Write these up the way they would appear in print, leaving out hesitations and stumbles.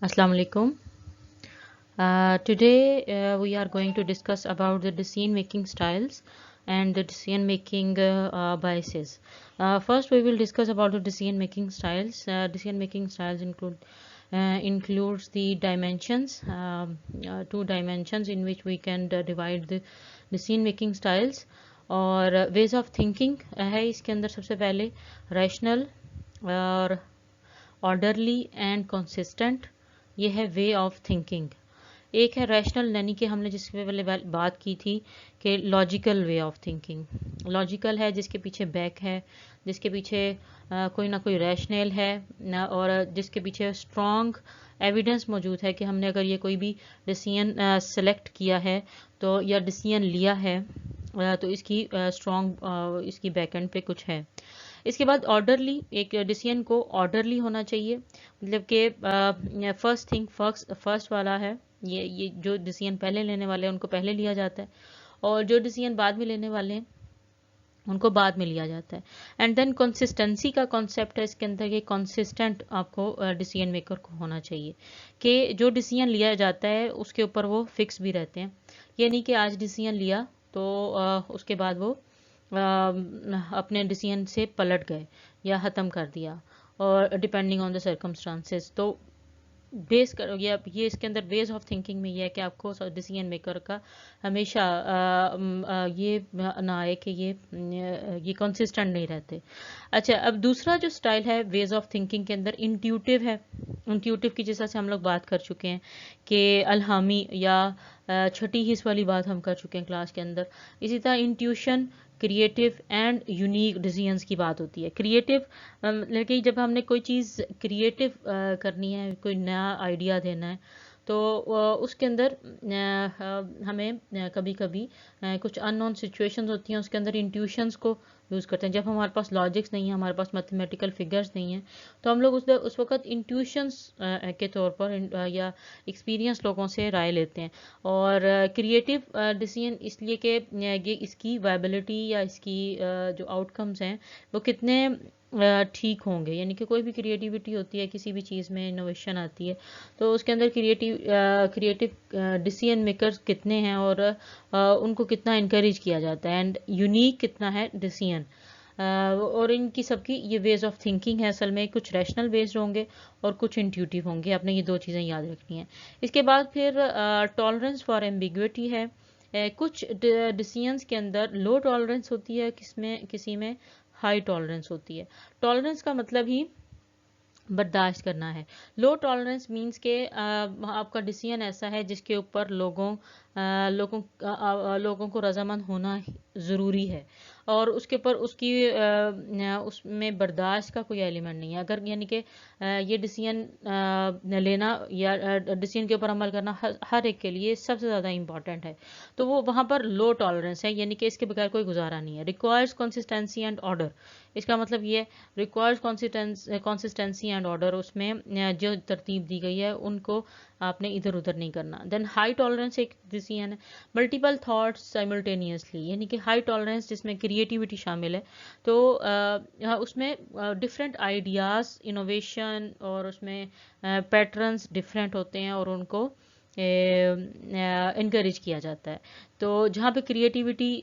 Assalamu alaikum. Today we are going to discuss about the decision making styles and the decision making biases. First we will discuss about the decision making styles. Decision making styles includes the dimensions, two dimensions in which we can divide the decision making styles और ways of thinking है इसके अंदर सबसे पहले rational और orderly and consistent, ये है way of thinking. एक है रैशनल, यानी कि हमने जिसके पहले बात की थी कि logical way of thinking. Logical है जिसके पीछे बैक है, जिसके पीछे कोई ना कोई रैशनल है और जिसके पीछे स्ट्रॉन्ग एविडेंस मौजूद है कि हमने अगर ये कोई भी डिसीजन सेलेक्ट किया है तो या डिसीजन लिया है तो इसकी स्ट्रॉन्ग इसकी बैकएंड पे कुछ है। इसके बाद ऑर्डरली, एक डिसीजन को ऑर्डरली होना चाहिए, मतलब कि फर्स्ट थिंग फर्स्ट वाला है, ये जो डिसीजन पहले लेने वाले हैं उनको पहले लिया जाता है और जो डिसीजन बाद में लेने वाले हैं उनको बाद में लिया जाता है। एंड देन कंसिस्टेंसी का कॉन्सेप्ट है इसके अंदर, ये कंसिस्टेंट आपको डिसीजन मेकर को होना चाहिए कि जो डिसीजन लिया जाता है उसके ऊपर वो फिक्स भी रहते हैं। ये नहीं कि आज डिसीजन लिया तो उसके बाद वो अपने डिसीजन से पलट गए या ख़त्म कर दिया, और डिपेंडिंग ऑन द सर्कमस्टांसेस। तो बेस करो ये इसके अंदर वेज ऑफ थिंकिंग में ये है कि आपको डिसीजन मेकर का हमेशा ये ना आए कि ये कंसिस्टेंट नहीं रहते। अच्छा, अब दूसरा जो स्टाइल है वेज ऑफ थिंकिंग के अंदर इंट्यूटिव है। इंट्यूटिव की जैसा से हम लोग बात कर चुके हैं कि अल्हामी या छठी हिस्स वाली बात हम कर चुके हैं क्लास के अंदर। इसी तरह intuition, creative and unique decisions की बात होती है। क्रिएटिव लेकिन जब हमने कोई चीज़ क्रिएटिव करनी है, कोई नया आइडिया देना है तो उसके अंदर हमें कभी कभी कुछ अननोन सिचुएशंस होती हैं, उसके अंदर इंट्यूशंस को यूज़ करते हैं। जब हमारे पास लॉजिक्स नहीं है, हमारे पास मैथमेटिकल फिगर्स नहीं है, तो हम लोग उस वक्त इंट्यूशंस के तौर पर या एक्सपीरियंस लोगों से राय लेते हैं। और क्रिएटिव डिसीजन इसलिए कि ये इसकी वायबिलिटी या इसकी जो आउटकम्स हैं वो कितने ठीक होंगे, यानी कि कोई भी क्रिएटिविटी होती है, किसी भी चीज़ में इनोवेशन आती है तो उसके अंदर क्रिएटिव डिसीजन मेकर्स कितने हैं और उनको कितना इनकरेज किया जाता है, एंड यूनिक कितना है डिसीजन। और इनकी सबकी ये वेज ऑफ थिंकिंग है, असल में कुछ रैशनल बेस्ड होंगे और कुछ इंट्यूटिव होंगे। आपने ये दो चीज़ें याद रखनी है। इसके बाद फिर टॉलरेंस फॉर एम्बिग्विटी है। कुछ डिसीजंस के अंदर लो टॉलरेंस होती है, किसी में हाई टॉलरेंस होती है। टॉलरेंस का मतलब ही बर्दाश्त करना है। लो टॉलरेंस मींस के आपका डिसीजन ऐसा है जिसके ऊपर लोगों को रजामंद होना ज़रूरी है और उसके ऊपर उसमें बर्दाश्त का कोई एलिमेंट नहीं है। अगर यानी कि ये डिसीजन लेना या डिसीजन के ऊपर अमल करना हर एक के लिए सबसे ज़्यादा इम्पॉर्टेंट है, तो वो वहाँ पर लो टॉलरेंस है, यानी कि इसके बगैर कोई गुजारा नहीं है। रिक्वायर्स कंसिस्टेंसी एंड ऑर्डर, इसका मतलब ये रिक्वायर्स कंसिस्टेंसी एंड ऑर्डर, उसमें जो तरतीब दी गई है उनको आपने इधर उधर नहीं करना। देन हाई टॉलरेंस एक डिसीजन है, मल्टीपल थॉट्स साइमल्टेनियसली, यानी कि हाई टॉलरेंस जिसमें क्रिएटिविटी शामिल है, तो उसमें डिफरेंट आइडियाज़, इनोवेशन और उसमें पैटर्न्स डिफरेंट होते हैं और उनको इनक्रेज किया जाता है। तो जहाँ पे क्रिएटिविटी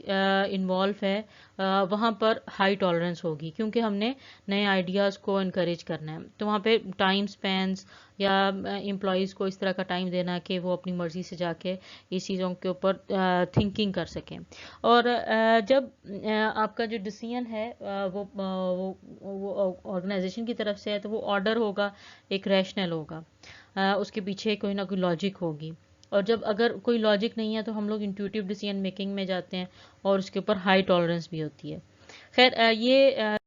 इन्वॉल्व है वहाँ पर हाई टॉलरेंस होगी, क्योंकि हमने नए आइडियाज़ को इनक्रेज करना है। तो वहाँ पे टाइम स्पेंस या एम्प्लॉयज़ को इस तरह का टाइम देना कि वो अपनी मर्ज़ी से जाके इस चीज़ों के ऊपर थिंकिंग कर सकें। और जब आपका जो डिसीजन है वो ऑर्गेनाइजेशन की तरफ से है तो वो ऑर्डर होगा, एक रैशनल होगा, उसके पीछे कोई ना कोई लॉजिक होगी। और जब अगर कोई लॉजिक नहीं है तो हम लोग इंट्यूटिव डिसीजन मेकिंग में जाते हैं और उसके ऊपर हाई टॉलरेंस भी होती है। खैर ये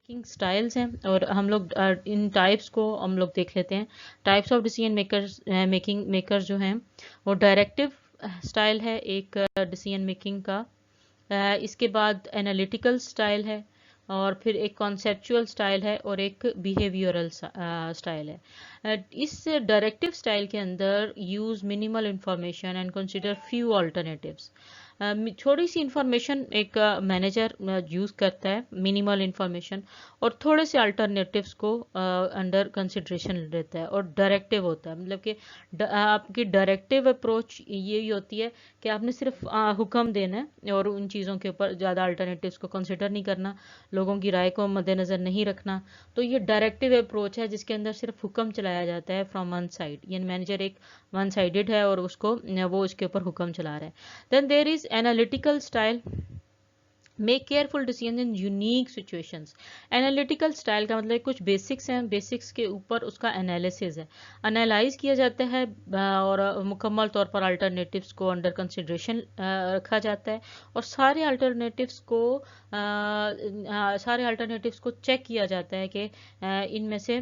स्टाइल्स हैं और हम लोग इन टाइप्स को हम लोग देख लेते हैं। टाइप्स ऑफ डिसीजन मेकर्स जो हैं वो डायरेक्टिव स्टाइल है एक डिसीजन मेकिंग का। इसके बाद एनालिटिकल स्टाइल है और फिर एक कॉन्सेप्चुअल स्टाइल है और एक बिहेवियरल स्टाइल है। इस डायरेक्टिव स्टाइल के अंदर use minimal information and consider few alternatives. छोटी सी इंफॉर्मेशन एक मैनेजर यूज़ करता है, मिनिमल इंफॉर्मेशन, और थोड़े से अल्टरनेटिव्स को अंडर कंसिड्रेशन लेता है, और डायरेक्टिव होता है, मतलब कि आपकी डायरेक्टिव अप्रोच यही होती है कि आपने सिर्फ हुक्म देना है और उन चीज़ों के ऊपर ज़्यादा अल्टरनेटिव्स को कंसिडर नहीं करना, लोगों की राय को मद्देनज़र नहीं रखना। तो ये डायरेक्टिव अप्रोच है जिसके अंदर सिर्फ हुक्म चलाया जाता है फ्रॉम वन साइड, यानी मैनेजर एक वन साइडेड है और उसको वो उसके ऊपर हुक्म चला रहा है। Then there is analytical style, make careful decision in unique situations. Analytical style का मतलब कुछ बेसिक्स हैं, बेसिक्स के ऊपर उसका एनालिसिस है, एनालाइज किया जाता है और मुकम्मल तौर पर अल्टरनेटिव्स को अंडर कंसिडरेशन रखा जाता है, और सारे अल्टरनेटिव्स को चेक किया जाता है कि इनमें से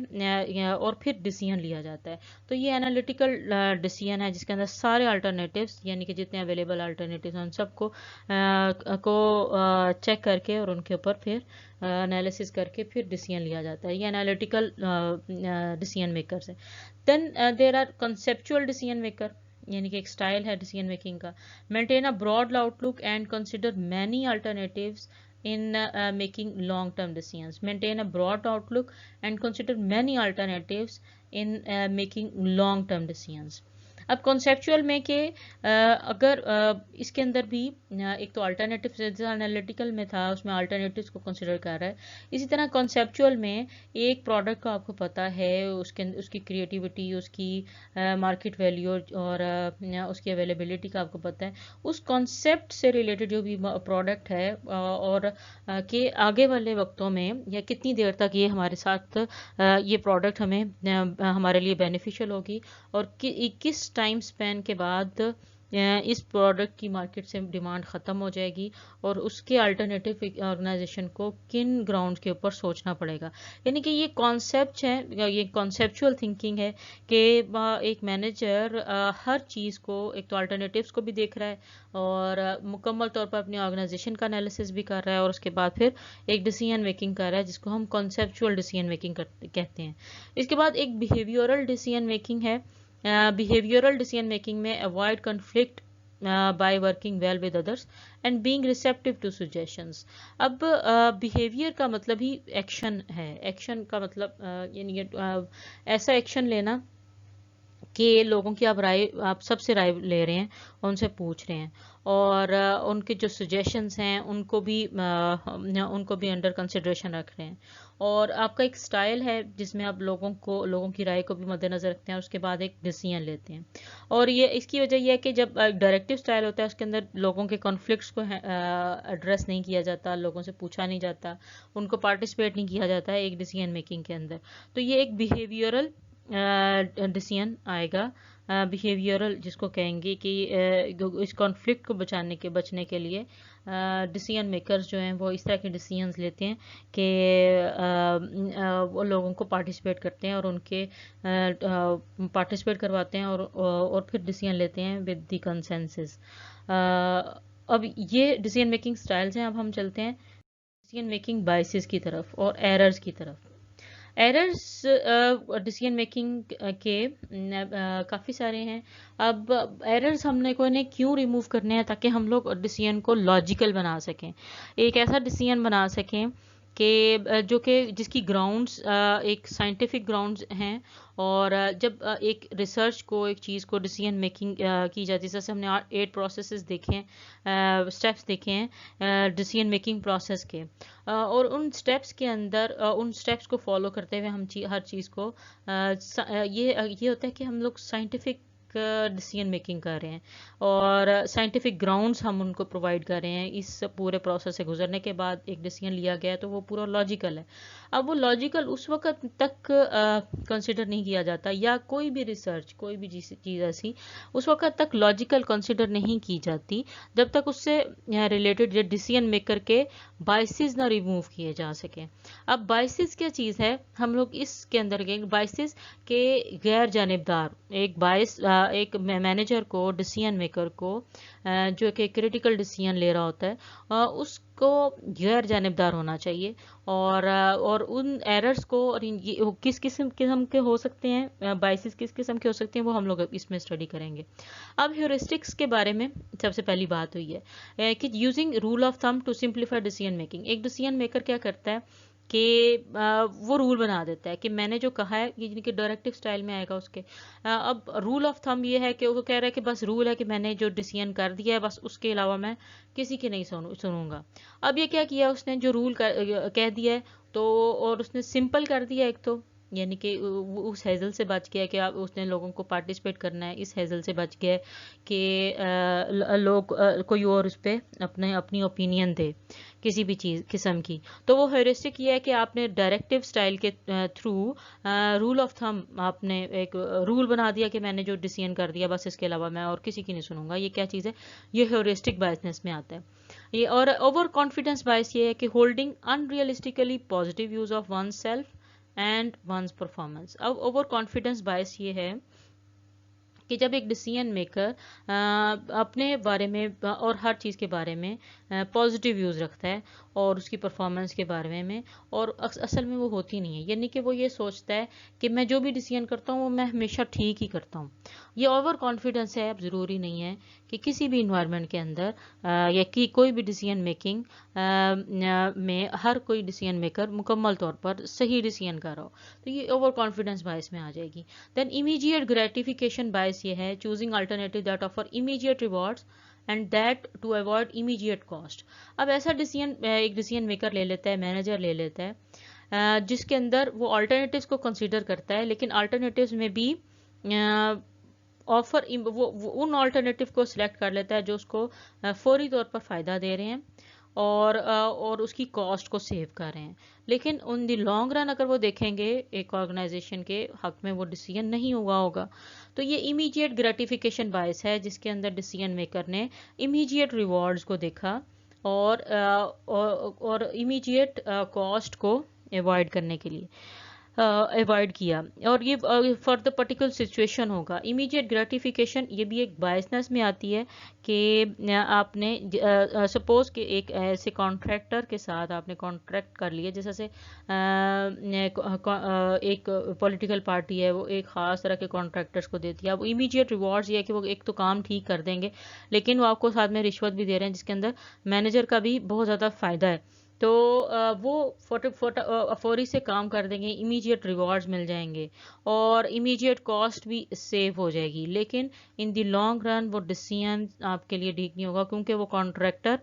और फिर डिसीजन लिया जाता है। तो ये एनालिटिकल डिसीजन है जिसके अंदर सारे अल्टरनेटिव्स, यानी कि जितने अवेलेबल अल्टरनेटिव्स हैं उन सबको चेक करके और उनके ऊपर फिर एनालिसिस करके फिर डिसीजन लिया जाता है। ये एनालिटिकल डिसीजन मेकर्स है। Then there are conceptual decision maker, यानी कि एक स्टाइल है डिसीजन मेकिंग का। Maintain a broad outlook and consider many alternatives in making long-term decisions. Maintain a broad outlook and consider many alternatives in making long-term decisions. अब conceptual में कि अगर इसके अंदर भी एक तो अल्टरनेटिव, जैसे एनालिटिकल में था उसमें अल्टरनेटिव्स को कंसिडर कर रहा है, इसी तरह कॉन्सेप्चुअल में एक प्रोडक्ट का आपको पता है, उसकी क्रिएटिविटी, उसकी मार्केट वैल्यू और उसकी अवेलेबिलिटी का आपको पता है, उस कॉन्सेप्ट से रिलेटेड जो भी प्रोडक्ट है और कि आगे वाले वक्तों में या कितनी देर तक ये हमारे साथ ये प्रोडक्ट हमें हमारे लिए बेनिफिशियल होगी, और किस टाइम स्पेन के बाद इस प्रोडक्ट की मार्केट से डिमांड ख़त्म हो जाएगी, और उसके अल्टरनेटिव ऑर्गेनाइजेशन को किन ग्राउंड के ऊपर सोचना पड़ेगा। यानी कि ये कॉन्सेप्ट है, ये कॉन्सेप्चुअल थिंकिंग है कि एक मैनेजर हर चीज़ को, एक तो अल्टरनेटिव्स को भी देख रहा है और मुकम्मल तौर पर अपनी ऑर्गेनाइजेशन का एनालिसिस भी कर रहा है, और उसके बाद फिर एक डिसीजन मेकिंग कर रहा है जिसको हम कॉन्सेप्चुअल डिसीजन मेकिंग कहते हैं। इसके बाद एक बिहेवियरल डिसीजन मेकिंग है। बिहेवियरल डिसीजन मेकिंग में avoid conflict by working well with others and being receptive to suggestions. अब बिहेवियर का मतलब ही एक्शन है, एक्शन का मतलब यानी ऐसा एक्शन लेना कि लोगों की आप सबसे राय ले रहे हैं, उनसे पूछ रहे हैं, और उनके जो सजेशंस हैं उनको भी अंडर कंसिडरेशन रख रहे हैं, और आपका एक स्टाइल है जिसमें आप लोगों की राय को भी मद्देनजर रखते हैं और उसके बाद एक डिसीजन लेते हैं। और ये इसकी वजह यह है कि जब डायरेक्टिव स्टाइल होता है उसके अंदर लोगों के कॉन्फ्लिक्ट्स को एड्रेस नहीं किया जाता, लोगों से पूछा नहीं जाता, उनको पार्टिसिपेट नहीं किया जाता है एक डिसीजन मेकिंग के अंदर। तो ये एक बिहेवियरल डिसीजन आएगा, बिहेवियरल जिसको कहेंगे कि इस कॉन्फ्लिक्ट को बचने के लिए डिसीजन मेकर्स जो हैं वो इस तरह के डिसीजंस लेते हैं कि वो लोगों को पार्टिसिपेट करते हैं और उनके पार्टिसिपेट करवाते हैं और फिर डिसीजन लेते हैं विद द कंसेंसस। अब ये डिसीजन मेकिंग स्टाइल्स हैं। अब हम चलते हैं डिसीजन मेकिंग बायसेस की तरफ और एरर्स की तरफ। एरर्स डिसीजन मेकिंग के काफ़ी सारे हैं। अब एरर्स हमने को इन्हें क्यों रिमूव करने हैं, ताकि हम लोग डिसीजन को लॉजिकल बना सकें, एक ऐसा डिसीजन बना सकें कि जो कि जिसकी ग्राउंड्स एक साइंटिफिक ग्राउंड्स हैं, और जब एक रिसर्च को, एक चीज़ को डिसीजन मेकिंग की जाती है, जैसे हमने 8 प्रोसेसेस देखे हैं, स्टेप्स देखे हैं डिसीजन मेकिंग प्रोसेस के, और उन स्टेप्स के अंदर उन स्टेप्स को फॉलो करते हुए हम हर चीज़ को ये होता है कि हम लोग साइंटिफिक डिसीजन मेकिंग कर रहे हैं और साइंटिफिक ग्राउंड्स हम उनको प्रोवाइड कर रहे हैं। इस पूरे प्रोसेस से गुजरने के बाद एक डिसीजन लिया गया तो वो पूरा लॉजिकल है। अब वो लॉजिकल उस वक्त तक कंसिडर नहीं किया जाता, या कोई भी रिसर्च, कोई भी चीज़ ऐसी उस वक्त तक लॉजिकल कंसिडर नहीं की जाती जब तक उससे रिलेटेड डिसीजन मेकर के बायसेस ना रिमूव किए जा सके। अब बायसेस क्या चीज़ है, हम लोग इसके अंदर गए बायसेस के गैर जानिबदार, एक बायस एक मैनेजर को, डिसीजन मेकर को, जो कि क्रिटिकल डिसीजन ले रहा होता है, उसको गैर जानिबदार होना चाहिए, और उन एरर्स को, और किस किस्म के हो सकते हैं, बाइसेस किस किस्म के हो सकते हैं, वो हम लोग इसमें स्टडी करेंगे। अब ह्यूरिस्टिक्स के बारे में सबसे पहली बात हुई है कि using rule of thumb to simplify decision making. एक डिसीजन मेकर क्या करता है कि वो रूल बना देता है कि मैंने जो कहा है, ये कि डायरेक्टिव स्टाइल में आएगा उसके। अब रूल ऑफ थंब ये है कि वो कह रहा है कि बस रूल है कि मैंने जो डिसीजन कर दिया है, बस उसके अलावा मैं किसी की नहीं सुनूंगा। अब ये क्या किया उसने, जो रूल कह दिया है, तो और उसने सिंपल कर दिया एक, तो यानी कि उस हेजल से बच गया कि आप, उसने लोगों को पार्टिसिपेट करना है, इस हेजल से बच गया कि लोग कोई और उस पर अपनी ओपिनियन दे किसी भी चीज़ किस्म की। तो वो हेरिस्टिक ये है कि आपने डायरेक्टिव स्टाइल के थ्रू रूल ऑफ थंब, आपने एक रूल बना दिया कि मैंने जो डिसीजन कर दिया बस इसके अलावा मैं और किसी की नहीं सुनूंगा। ये क्या चीज़ है, ये हेरिस्टिक बायसनेस में आता है ये। और ओवर कॉन्फिडेंस बायस ये है कि holding unrealistically positive views of one self and one's performance. अब ओवर कॉन्फिडेंस बायस ये है कि जब एक डिसीजन मेकर अपने बारे में और हर चीज़ के बारे में पॉजिटिव व्यूज़ रखता है और उसकी परफॉर्मेंस के बारे में, और असल में वो होती नहीं है, यानी कि वो ये सोचता है कि मैं जो भी डिसीजन करता हूँ वो मैं हमेशा ठीक ही करता हूँ। ये ओवर कॉन्फिडेंस है। अब ज़रूरी नहीं है कि किसी भी इन्वायरमेंट के अंदर या कि कोई भी डिसीजन मेकिंग में हर कोई डिसीजन मेकर मुकम्मल तौर पर सही डिसीजन कर रहा हो, तो ये ओवर कॉन्फिडेंस बायस में आ जाएगी। देन इमीडिएट ग्रेटिफिकेशन बायस ये है, choosing alternative that offer immediate rewards and that to avoid immediate cost. अब ऐसा डिसीजन एक डिसीजन मेकर ले लेता है, मैनेजर ले लेता है, जिसके अंदर वो अल्टरनेटिव्स को कंसीडर करता है, लेकिन अल्टरनेटिव्स में भी ऑफर वो उन अल्टरनेटिव को सिलेक्ट कर लेता है जो उसको फौरी तौर पर फ़ायदा दे रहे हैं और उसकी कॉस्ट को सेव कर रहे हैं। लेकिन ऑन द लॉन्ग रन अगर वो देखेंगे एक ऑर्गेनाइजेशन के हक में वो डिसीजन नहीं हुआ होगा। तो ये इमीडिएट ग्रेटिफिकेशन बायस है, जिसके अंदर डिसीजन मेकर ने इमीडिएट रिवॉर्ड्स को देखा और इमीडिएट कॉस्ट को अवॉइड करने के लिए अवॉइड किया, और ये फॉर द पर्टिकुलर सिचुएशन होगा। इमीडिएट ग्रेटिफिकेशन ये भी एक बायसनेस में आती है कि आपने सपोज कि एक ऐसे कॉन्ट्रैक्टर के साथ आपने कॉन्ट्रैक्ट कर लिया, जैसे से एक पॉलिटिकल पार्टी है, वो एक ख़ास तरह के कॉन्ट्रैक्टर्स को देती है। अब इमीडिएट रिवॉर्ड्स ये है कि वो एक तो काम ठीक कर देंगे, लेकिन वो आपको साथ में रिश्वत भी दे रहे हैं, जिसके अंदर मैनेजर का भी बहुत ज़्यादा फ़ायदा है। तो वो फौरी से काम कर देंगे, इमीडिएट रिवॉर्ड्स मिल जाएंगे और इमीडिएट कॉस्ट भी सेव हो जाएगी, लेकिन इन द लॉन्ग रन वो डिसीजन आपके लिए ठीक नहीं होगा, क्योंकि वो कॉन्ट्रैक्टर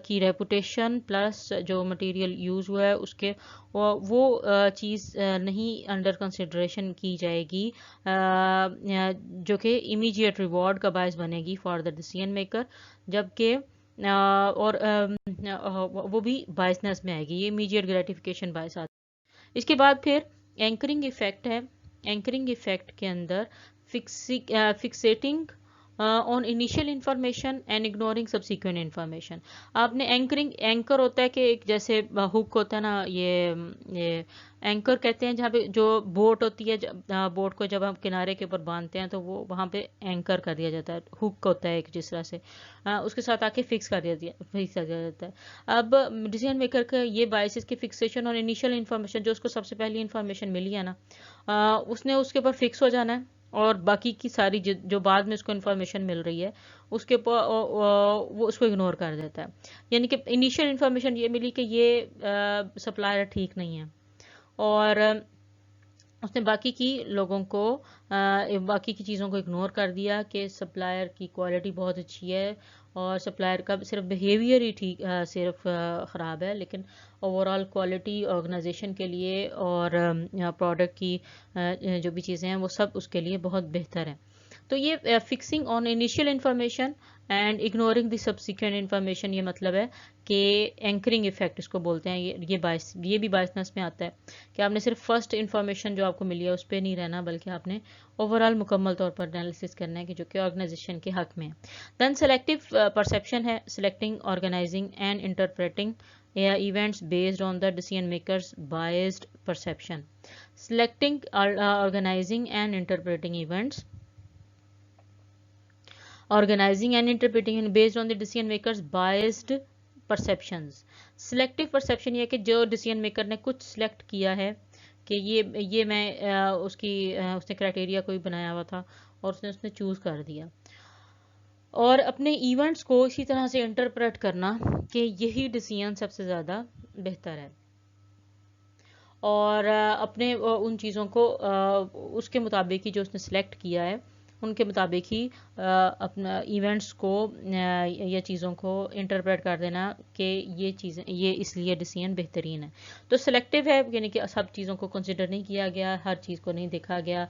की रेपुटेशन प्लस जो मटेरियल यूज़ हुआ है उसके वो चीज़ नहीं अंडर कंसिडरेशन की जाएगी, जो कि इमीडिएट रिवॉर्ड का बायस बनेगी फॉर द डिसीजन मेकर, जबकि और वो भी बायसनेस में आएगी। ये इमीडिएट ग्रेटिफिकेशन बायस आती है। इसके बाद फिर एंकरिंग इफेक्ट है। एंकरिंग इफेक्ट के अंदर fixating on initial information and ignoring subsequent information. आपने एंकर होता है कि एक जैसे हुक होता है ना, ये एंकर कहते हैं जहाँ पे जो बोट होती है, बोट को जब हम किनारे के ऊपर बांधते हैं तो वो वहाँ पे एंकर कर दिया जाता है। हुक होता है एक जिस तरह से उसके साथ आके फिक्स कर दिया जाता है। अब डिसीजन मेकर का ये बायसेस की फिक्सेशन और इनिशियल इन्फॉर्मेशन, जो उसको सबसे पहली इन्फॉर्मेशन मिली है ना, उसने उसके ऊपर फिक्स हो जाना है, और बाकी की सारी जो बाद में उसको इन्फॉर्मेशन मिल रही है उसके ऊपर वो उसको इग्नोर कर देता है। यानी कि इनिशियल इन्फॉर्मेशन ये मिली कि ये सप्लायर ठीक नहीं है, और उसने बाकी की लोगों को बाकी की चीज़ों को इग्नोर कर दिया कि सप्लायर की क्वालिटी बहुत अच्छी है और सप्लायर का सिर्फ बिहेवियर ही ठीक सिर्फ ख़राब है, लेकिन ओवरऑल क्वालिटी ऑर्गेनाइजेशन के लिए और प्रोडक्ट की जो भी चीज़ें हैं वो सब उसके लिए बहुत बेहतर है। तो ये fixing on initial information and ignoring the subsequent information, ये मतलब है कि एंकरिंग इफेक्ट इसको बोलते हैं। ये भी बायसनेस में आता है कि आपने सिर्फ फर्स्ट इन्फॉर्मेशन जो आपको मिली है उस पर नहीं रहना, बल्कि आपने ओवरऑल मुकम्मल तौर पर एनालिसिस करना है कि जो कि ऑर्गेनाइजेशन के हक में है। देन सेलेक्टिव परसेप्शन है, selecting, organizing and interpreting events based on the decision makers biased perception. Selecting, organizing and interpreting events organizing and interpreting based on the decision makers biased perceptions. Selective perception ये है कि जो decision maker ने कुछ select किया है कि ये मैं उसने क्राइटेरिया कोई बनाया हुआ था और उसने चूज कर दिया, और अपने इवेंट्स को इसी तरह से इंटरप्रेट करना कि यही डिसीजन सबसे ज़्यादा बेहतर है, और अपने उन चीज़ों को उसके मुताबिक ही जो उसने सेलेक्ट किया है उनके मुताबिक ही अपना इवेंट्स को या चीज़ों को इंटरप्रेट कर देना कि ये चीज़ें ये इसलिए डिसीजन बेहतरीन है। तो सिलेक्टिव है, यानी कि सब चीज़ों को कंसिडर नहीं किया गया, हर चीज़ को नहीं देखा गया,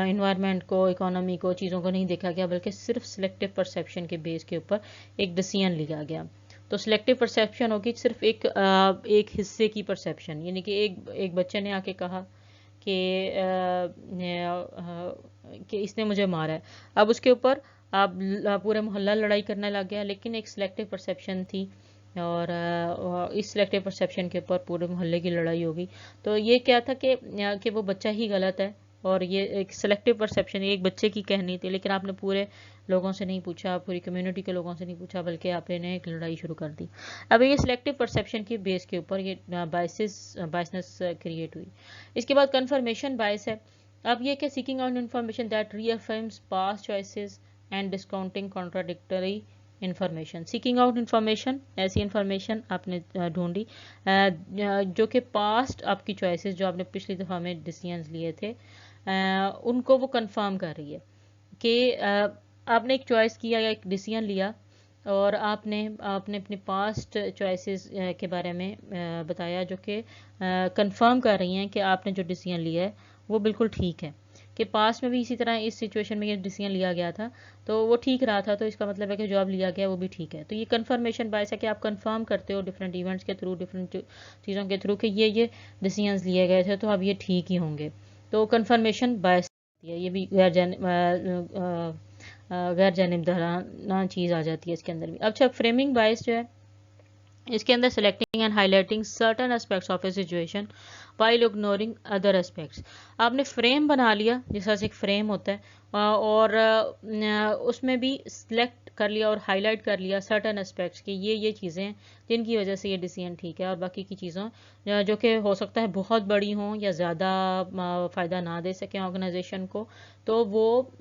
इन्वायरमेंट को, इकोनॉमी को, चीज़ों को नहीं देखा गया, बल्कि सिर्फ सिलेक्टिव परसेप्शन के बेस के ऊपर एक डिसीजन लिया गया। तो सिलेक्टिव परसेप्शन होगी सिर्फ एक हिस्से की परसेप्शन, यानी कि एक बच्चे ने आके कहा कि इसने मुझे मारा है, अब उसके ऊपर अब पूरे मोहल्ला लड़ाई करने लग गया, लेकिन एक सिलेक्टिव परसेप्शन थी और इस सिलेक्टिव परसेप्शन के ऊपर पूरे मोहल्ले की लड़ाई होगी। तो ये क्या था कि वो बच्चा ही गलत है, और ये एक सिलेक्टिव परसेप्शन एक बच्चे की कहनी थी, लेकिन आपने पूरे लोगों से नहीं पूछा, पूरी कम्युनिटी के लोगों से नहीं पूछा, बल्कि आपने एक लड़ाई शुरू कर दी। अब ये सिलेक्टिव परसेप्शन की बेस के ऊपर ये बायसनेस क्रिएट हुई। इसके बाद कन्फर्मेशन बायस है। अब ये क्या, seeking out information that रीअफर्म्स past choices and discounting contradictory information. Seeking out information, ऐसी इन्फॉर्मेशन आपने ढूंढी जो कि पास्ट आपकी चॉइसेस, जो आपने पिछली दफ़ा में डिसीजंस लिए थे, उनको वो कंफर्म कर रही है कि आपने एक चॉइस किया या एक डिसीजन लिया और आपने अपनी पास्ट चॉइसेस के बारे में बताया, जो कि कंफर्म कर रही हैं कि आपने जो डिसीजन लिया है वो बिल्कुल ठीक है, कि पास्ट में भी इसी तरह इस सिचुएशन में ये डिसीजन लिया गया था तो वो ठीक रहा था, तो इसका मतलब है कि जो अब लिया गया वो भी ठीक है। तो ये कंफर्मेशन बायस है कि आप कंफर्म करते हो डिफरेंट इवेंट्स के थ्रू, डिफरेंट चीज़ों के थ्रू कि ये डिसीजंस लिए गए थे तो अब ये ठीक ही होंगे। तो कंफर्मेशन बायस है, ये भी गैर जानिबदाराना चीज़ आ जाती है इसके अंदर भी। अच्छा, फ्रेमिंग बायस जो है, इसके अंदर selecting and highlighting certain aspects of A situation while ignoring other aspects. आपने फ्रेम बना लिया, जिस तरह से एक फ्रेम होता है, और उसमें भी सिलेक्ट कर लिया और हाईलाइट कर लिया सर्टन एस्पेक्ट्स कि ये चीज़ें हैं जिनकी वजह से ये डिसीजन ठीक है, और बाकी की चीज़ों जो कि हो सकता है बहुत बड़ी हों या ज़्यादा फ़ायदा ना दे सकें ऑर्गेनाइजेशन को, तो वो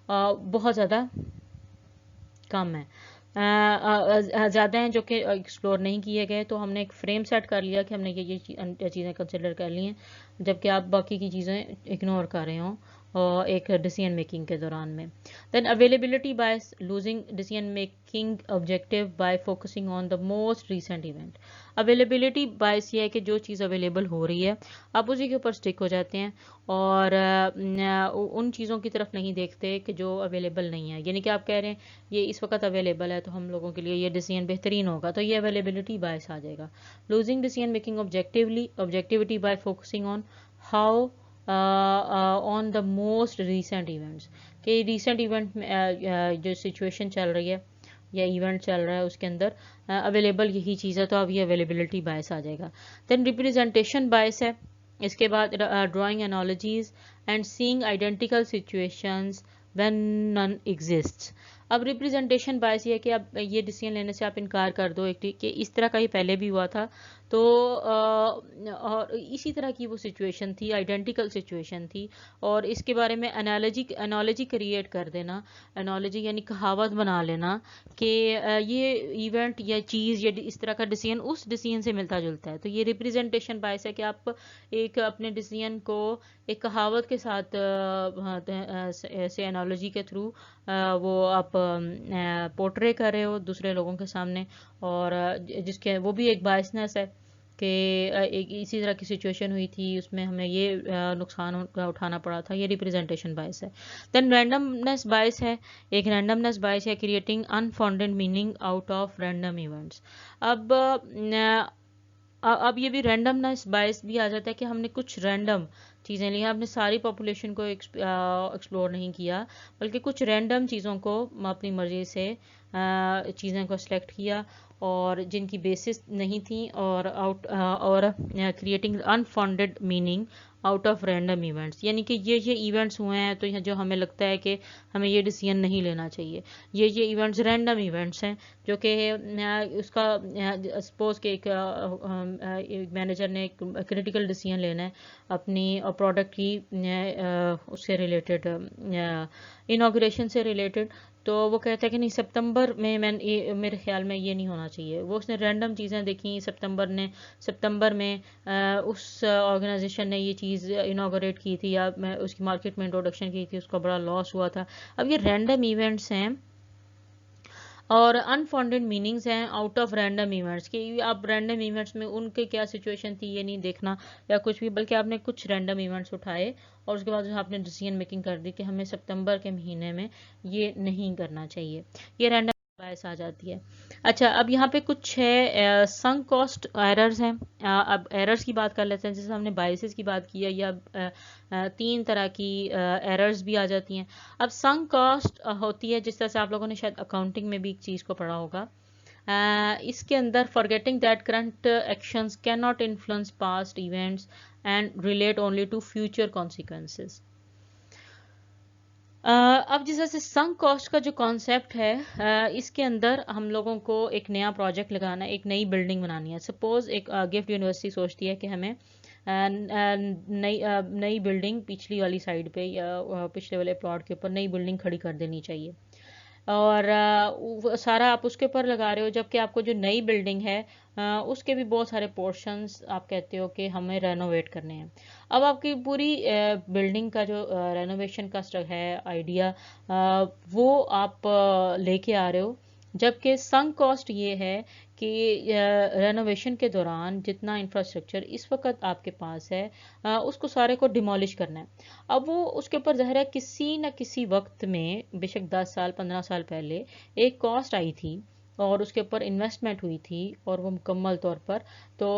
बहुत ज़्यादा कम है, ज़्यादा हैं जो कि एक्सप्लोर नहीं किए गए। तो हमने एक फ्रेम सेट कर लिया कि हमने ये चीज़ें कंसिडर कर ली हैं, जबकि आप बाकी की चीज़ें इग्नोर कर रहे हों एक डिसीजन मेकिंग के दौरान में। Then availability bias, losing decision making objective by focusing on the most recent event. Availability bias ये है कि जो चीज़ अवेलेबल हो रही है आप उसी के ऊपर स्टिक हो जाते हैं और उन चीज़ों की तरफ नहीं देखते कि जो अवेलेबल नहीं है, यानी कि आप कह रहे हैं ये इस वक्त अवेलेबल है तो हम लोगों के लिए ये डिसीजन बेहतरीन होगा, तो ये अवेलेबिलिटी बायस आ जाएगा। Losing decision making objectivity bye focusing on how on the most recent events, कि रीसेंट इवेंट में जो सिचुएशन चल रही है या इवेंट चल रहा है उसके अंदर अवेलेबल यही चीज़ है, तो अब ये अवेलेबिलिटी बायस आ जाएगा। देन रिप्रेजेंटेशन बायस है। इसके बाद drawing analogies and seeing identical situations when none exists. अब रिप्रेजेंटेशन बायस ये है कि अब ये डिसीजन लेने से आप इनकार कर दो कि इस तरह का ही पहले भी हुआ था, तो और इसी तरह की वो सिचुएशन थी, आइडेंटिकल सिचुएशन थी, और इसके बारे में एनालॉजी क्रिएट कर देना, एनालॉजी यानी कहावत बना लेना कि ये इवेंट या चीज़ या इस तरह का डिसीजन उस डिसीजन से मिलता जुलता है। तो ये रिप्रेजेंटेशन बायस है कि आप एक अपने डिसीजन को एक कहावत के साथ से एनालॉजी के थ्रू वो आप पोर्ट्रे कर रहे हो दूसरे लोगों के सामने, और जिसके वो भी एक बायसनेस है कि एक इसी तरह की सिचुएशन हुई थी उसमें हमें ये नुकसान उठाना पड़ा था, ये रिप्रेजेंटेशन बायस है। देन रैंडमनेस बायस है। एक रैंडमनेस बायस है creating unfounded meaning out of random events. अब ये भी रैंडमनेस बायस भी आ जाता है कि हमने कुछ रैंडम चीज़ें ली, हमने सारी पॉपुलेशन को एक्सप्लोर नहीं किया, बल्कि कुछ रैंडम चीज़ों को अपनी मर्जी से चीज़ें को सिलेक्ट किया और जिनकी बेसिस नहीं थी, और creating unfounded meaning out of random events, यानी कि ये इवेंट्स हुए हैं तो यह जो हमें लगता है कि हमें ये डिसीजन नहीं लेना चाहिए, ये इवेंट्स रैंडम इवेंट्स हैं जो कि उसका सपोज के एक मैनेजर ने एक क्रिटिकल डिसीजन लेना है अपनी प्रोडक्ट की उससे रिलेटेड, इनॉग्रेशन से रिलेटेड, तो वो कहता है कि नहीं सितंबर में मेरे ख्याल में ये नहीं होना चाहिए। वो उसने रैंडम चीज़ें देखी, सितंबर में उस ऑर्गेनाइजेशन ने ये चीज़ इनॉग्रेट की थी या उसकी मार्केट में इंट्रोडक्शन की थी, उसका बड़ा लॉस हुआ था। अब ये रैंडम इवेंट्स हैं और अनफाउंडेड मीनिंग्स हैं आउट ऑफ रैंडम इवेंट्स, कि आप रैंडम इवेंट्स में उनके क्या सिचुएशन थी ये नहीं देखना या कुछ भी, बल्कि आपने कुछ रैंडम इवेंट्स उठाए और उसके बाद जो आपने डिसीजन मेकिंग कर दी कि हमें सितंबर के महीने में ये नहीं करना चाहिए, ये रैंडम बायस आ जाती है। अच्छा, अब यहाँ पे कुछ है संक कॉस्ट एरर्स हैं। अब एरर्स की बात कर लेते हैं, जैसे हमने बायसेस की बात की है, या तीन तरह की एरर्स भी आ जाती हैं। अब संक कॉस्ट होती है, जिस तरह से आप लोगों ने शायद अकाउंटिंग में भी एक चीज़ को पढ़ा होगा, इसके अंदर forgetting that current actions can not influence past events and relate only to future consequences. अब जिस तरह से संक कॉस्ट का जो कॉन्सेप्ट है, इसके अंदर हम लोगों को एक नया प्रोजेक्ट लगाना है, एक नई बिल्डिंग बनानी है। सपोज एक गिफ्ट यूनिवर्सिटी सोचती है कि हमें नई बिल्डिंग पिछली वाली साइड पे या पिछले वाले प्लॉट के ऊपर नई बिल्डिंग खड़ी कर देनी चाहिए, और सारा आप उसके ऊपर लगा रहे हो, जबकि आपको जो नई बिल्डिंग है उसके भी बहुत सारे पोर्शंस आप कहते हो कि हमें रेनोवेट करने हैं। अब आपकी पूरी बिल्डिंग का जो रेनोवेशन का है आइडिया, वो आप लेके आ रहे हो, जबकि संक कॉस्ट ये है कि रेनोवेशन के दौरान जितना इंफ्रास्ट्रक्चर इस वक्त आपके पास है उसको सारे को डिमोलिश करना है। अब वो उसके ऊपर ज़ाहिर है किसी न किसी वक्त में, बेशक 10 साल 15 साल पहले एक कॉस्ट आई थी और उसके ऊपर इन्वेस्टमेंट हुई थी और वो मुकम्मल तौर पर तो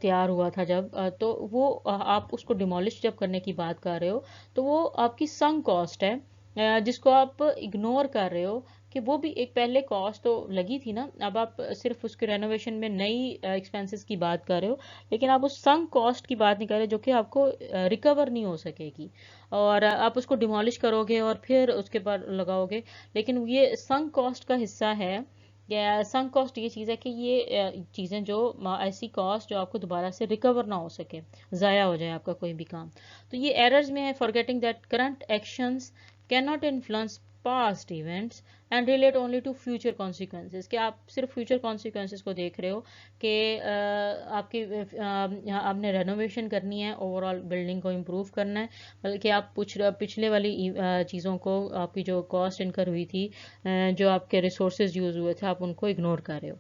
तैयार हुआ था जब, तो वो आप उसको डिमोलिश जब करने की बात कर रहे हो तो वो आपकी संक कॉस्ट है, जिसको आप इग्नोर कर रहे हो कि वो भी एक पहले कॉस्ट तो लगी थी ना। अब आप सिर्फ उसके रेनोवेशन में नई एक्सपेंसेस की बात कर रहे हो, लेकिन आप उस संक कॉस्ट की बात नहीं कर रहे जो कि आपको रिकवर नहीं हो सकेगी, और आप उसको डिमोलिश करोगे और फिर उसके बाद लगाओगे। लेकिन ये संक कॉस्ट का हिस्सा है, या संक कॉस्ट ये चीज़ है कि ये चीज़ें जो ऐसी कॉस्ट जो आपको दोबारा से रिकवर ना हो सके, ज़ाया हो जाए आपका कोई भी काम। तो ये एरर्स में है, forgetting that current actions can not influence past events and relate only to future consequences, कि आप सिर्फ फ्यूचर कॉन्सिक्वेंसेज को देख रहे हो कि आपकी आपने रेनोवेशन करनी है, ओवरऑल बिल्डिंग को इम्प्रूव करना है, बल्कि आप पिछले वाली चीज़ों को, आपकी जो कॉस्ट इनकर हुई थी, जो आपके रिसोर्सेज यूज़ हुए थे, आप उनको इग्नोर कर रहे हो।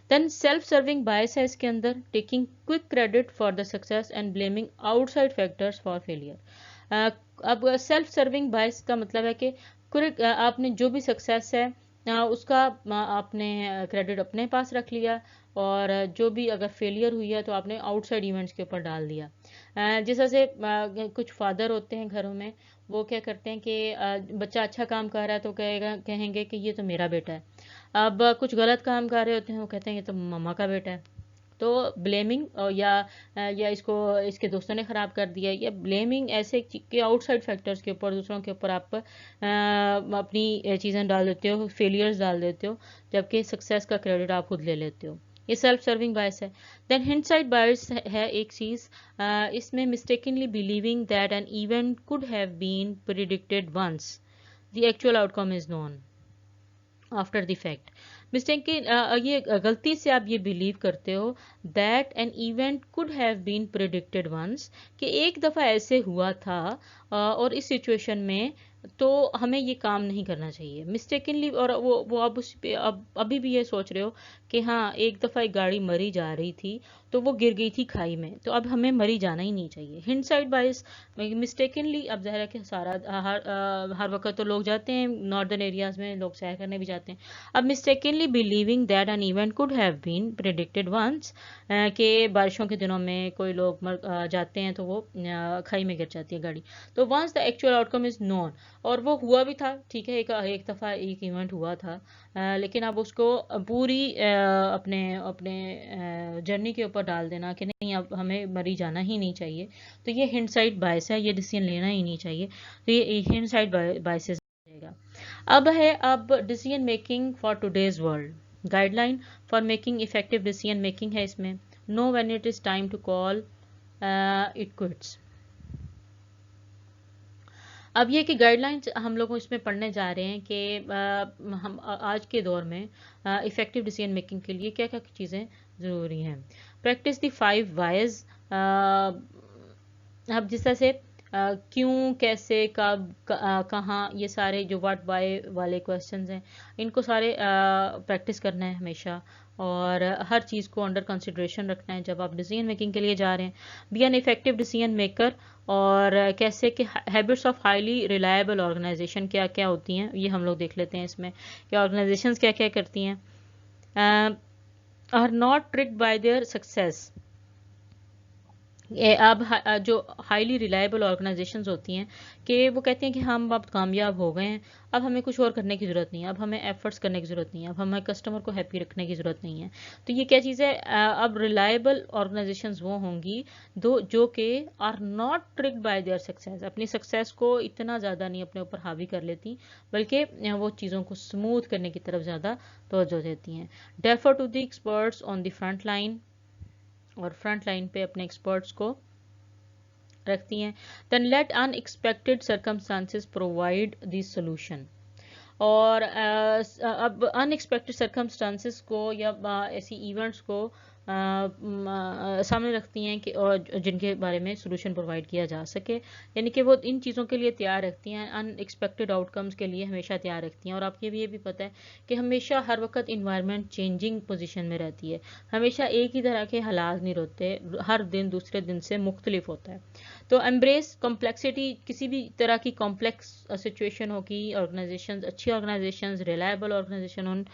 देन सेल्फ सर्विंग बायस है इसके अंदर, taking quick credit for the success and blaming outside factors for failure. अब सेल्फ सर्विंग बायस का मतलब है कि आपने जो भी सक्सेस है उसका आपने क्रेडिट अपने पास रख लिया, और जो भी अगर फेलियर हुई है तो आपने आउटसाइड इवेंट्स के ऊपर डाल दिया। जिस तरह से कुछ फादर होते हैं घरों में, वो क्या करते हैं कि बच्चा अच्छा काम कर रहा है तो कहेंगे कि ये तो मेरा बेटा है। अब कुछ गलत काम कर रहे होते हैं, वो कहते हैं ये तो मम्मा का बेटा है। तो ब्लेमिंग या इसको इसके दोस्तों ने ख़राब कर दिया, या ब्लेमिंग ऐसे के आउटसाइड फैक्टर्स के ऊपर, दूसरों के ऊपर आप अपनी चीज़ें डाल देते हो, फेलियर्स डाल देते हो, जबकि सक्सेस का क्रेडिट आप खुद ले लेते हो। ये सेल्फ सर्विंग बायस है। देन हिंडसाइट बायस है एक चीज़, इसमें mistakenly believing that an event could have been predicted once the actual outcome is known after the fact. Mistake की ये गलती से आप ये बिलीव करते हो that an event could have been predicted once, कि एक दफ़ा ऐसे हुआ था और इस सिचुएशन में तो हमें ये काम नहीं करना चाहिए मिस्टेकनली, और वो अब उस पे अब अभी भी ये सोच रहे हो कि हाँ एक दफ़ा एक गाड़ी मरी जा रही थी तो वो गिर गई थी खाई में, तो अब हमें मरी जाना ही नहीं चाहिए। हिंडसाइट बायस मिस्टेकनली, अब ज़ाहिर है कि सारा हर वक्त तो लोग जाते हैं नॉर्दर्न एरियाज़ में, लोग सैर करने भी जाते हैं। अब mistakenly believing that an event could have been predicted once, कि बारिशों के दिनों में कोई लोग जाते हैं तो वो खाई में गिर जाती है गाड़ी, तो once the actual outcome is known, और वो हुआ भी था, ठीक है, एक दफ़ा एक इवेंट हुआ था, लेकिन अब उसको पूरी अपने अपने जर्नी के ऊपर डाल देना कि नहीं अब हमें मरी जाना ही नहीं चाहिए, तो ये हिंडसाइट बायस है, ये डिसीजन लेना ही नहीं चाहिए, तो ये हिंडसाइट बायसेस रहेगा। अब decision making for today's world, guideline for making effective decision making है इसमें। Know when it is time to call it quits. अब ये कि गाइडलाइंस हम लोग इसमें पढ़ने जा रहे हैं कि हम आज के दौर में इफ़ेक्टिव डिसीजन मेकिंग के लिए क्या क्या चीज़ें ज़रूरी हैं। Practice the 5 wise. अब जिस तरह से क्यों, कैसे, कब, कहाँ, ये सारे जो व्हाट वाई वाले क्वेश्चंस हैं, इनको सारे प्रैक्टिस करना है हमेशा, और हर चीज़ को अंडर कंसिडरेशन रखना है जब आप डिसीजन मेकिंग के लिए जा रहे हैं। Be an effective decision maker, और कैसे कि habits of highly reliable organization क्या क्या होती हैं, ये हम लोग देख लेते हैं इसमें कि ऑर्गेनाइजेशंस क्या क्या करती हैं। Are not tricked by their success. अब जो हाईली रिलायबल ऑर्गेनाइजेशंस होती हैं कि वो कहते हैं कि हम अब कामयाब हो गए हैं, अब हमें कुछ और करने की ज़रूरत नहीं है, अब हमें एफर्ट्स करने की ज़रूरत नहीं है, अब हमें कस्टमर को हैप्पी रखने की ज़रूरत नहीं है। तो ये क्या चीज़ है, अब रिलायबल ऑर्गेनाइजेशंस वो होंगी जो कि are not tricked by their success, अपनी सक्सेस को इतना ज़्यादा नहीं अपने ऊपर हावी कर लेती, बल्कि वो चीज़ों को स्मूथ करने की तरफ ज़्यादा तवज्जो देती हैं। Defer to the experts on the front line, और फ्रंट लाइन पे अपने एक्सपर्ट्स को रखती हैं। Then let unexpected circumstances provide the solution, और अब अनएक्सपेक्टेड सर्कमस्टांसेस को या ऐसी इवेंट्स को सामने रखती हैं कि और जिनके बारे में सोल्यूशन प्रोवाइड किया जा सके, यानी कि वो इन चीज़ों के लिए तैयार रखती हैं, अनएक्सपेक्टेड आउटकम्स के लिए हमेशा तैयार रखती हैं। और आपको ये भी पता है कि हमेशा हर वक्त इन्वायरमेंट चेंजिंग पोजीशन में रहती है, हमेशा एक ही तरह के हालात नहीं रहते, हर दिन दूसरे दिन से मुख्तलिफ होता है। तो एम्ब्रेस कॉम्प्लेक्सिटी, किसी भी तरह की कॉम्प्लेक्स सिचुएशन होगी, ऑर्गेनाइजेशंस, अच्छी ऑर्गेनाइजेशंस, रिलायबल ऑर्गेनाइजेशन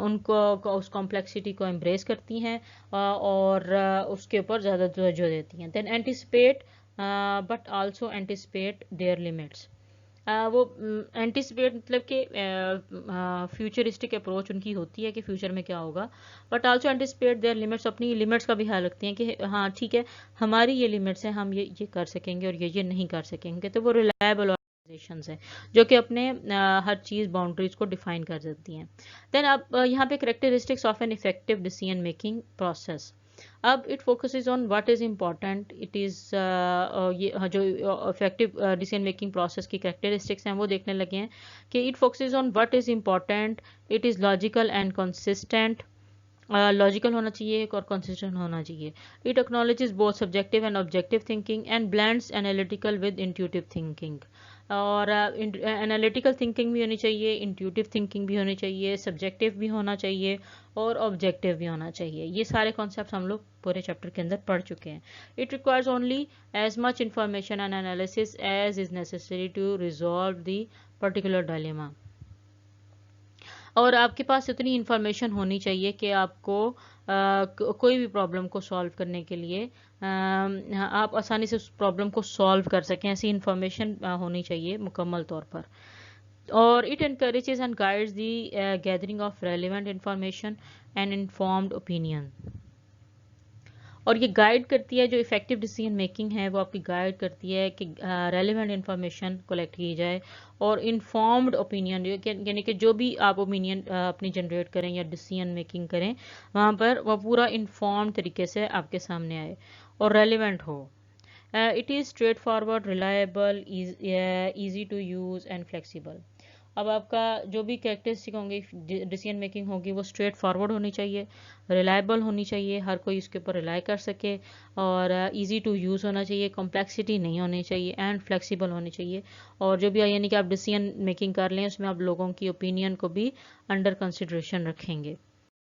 उनको उस कॉम्प्लेक्सिटी को एम्ब्रेस करती हैं और उसके ऊपर ज़्यादा तवज्जो देती हैं। Then anticipate but also anticipate their limits. वो एंटिसिपेट मतलब कि फ्यूचरिस्टिक अप्रोच उनकी होती है कि फ्यूचर में क्या होगा, but also anticipate their limits, अपनी लिमिट्स का भी ख्याल रखती हैं कि हाँ ठीक है, हमारी ये लिमिट्स हैं, हम ये कर सकेंगे और ये नहीं कर सकेंगे। तो वो रिलायबल ऑर्गेनाइजेशंस हैं जो कि अपने हर चीज़ बाउंड्रीज को डिफाइन कर देती हैं। देन अब यहाँ पे characteristics of an effective decision making process. अब it focuses on what is important, it is ये जो इफेक्टिव डिसीजन मेकिंग प्रोसेस की कैरेक्टरिस्टिक्स हैं वो देखने लगे हैं कि it focuses on what is important, it is logical and consistent, logical होना चाहिए और कंसिस्टेंट होना चाहिए। It acknowledges both subjective and objective thinking and blends analytical with intuitive thinking, और एनालिटिकल थिंकिंग भी होनी चाहिए, इंट्यूटिव थिंकिंग भी होनी चाहिए, सब्जेक्टिव भी होना चाहिए और ऑब्जेक्टिव भी होना चाहिए। ये सारे कॉन्सेप्ट हम लोग पूरे चैप्टर के अंदर पढ़ चुके हैं। It requires only as much information and analysis as is necessary to resolve the particular dilemma, और आपके पास इतनी इन्फॉर्मेशन होनी चाहिए कि आपको कोई भी प्रॉब्लम को सॉल्व करने के लिए आप आसानी से उस प्रॉब्लम को सॉल्व कर सकें, ऐसी इन्फॉर्मेशन होनी चाहिए मुकम्मल तौर पर। और it encourages and guides the gathering of relevant information and informed opinion, और ये गाइड करती है, जो इफेक्टिव डिसीजन मेकिंग है वो आपकी गाइड करती है कि रेलिवेंट इंफॉर्मेशन कलेक्ट की जाए और इन्फॉर्म्ड ओपिनियन, यानी कि जो भी आप ओपिनियन अपनी जनरेट करें या डिसीजन मेकिंग करें वहाँ पर वो पूरा इन्फॉर्म्ड तरीके से आपके सामने आए और रेलिवेंट हो। It is straightforward, reliable, easy to use and flexible. अब आपका जो भी कैरेक्टरिस्टिक होंगी, डिसीजन मेकिंग होगी, वो स्ट्रेट फॉरवर्ड होनी चाहिए, रिलायबल होनी चाहिए, हर कोई इसके ऊपर रिलाई कर सके, और इजी टू यूज़ होना चाहिए, कॉम्प्लेक्सिटी नहीं होनी चाहिए एंड फ्लेक्सिबल होनी चाहिए। और जो भी यानी कि आप डिसीजन मेकिंग कर लें उसमें आप लोगों की ओपिनियन को भी अंडर कंसिडरेशन रखेंगे।